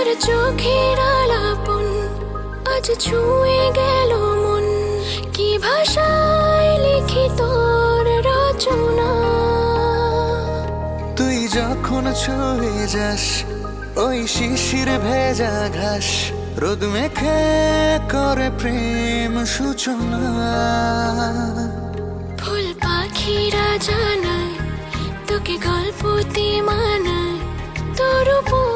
তার চোখের আলাপন আজ ছুঁয়ে গেল মন। কি ভাষায় লিখি তোর রচনা। তুই যখন ছুঁয়ে যাস ওই শিশির ভেজা ঘাস, রোদ মেখে করে প্রেম সূচনা। ফুল পাখিরা জানায় তোকে গল্পতে মানায় তোর উপর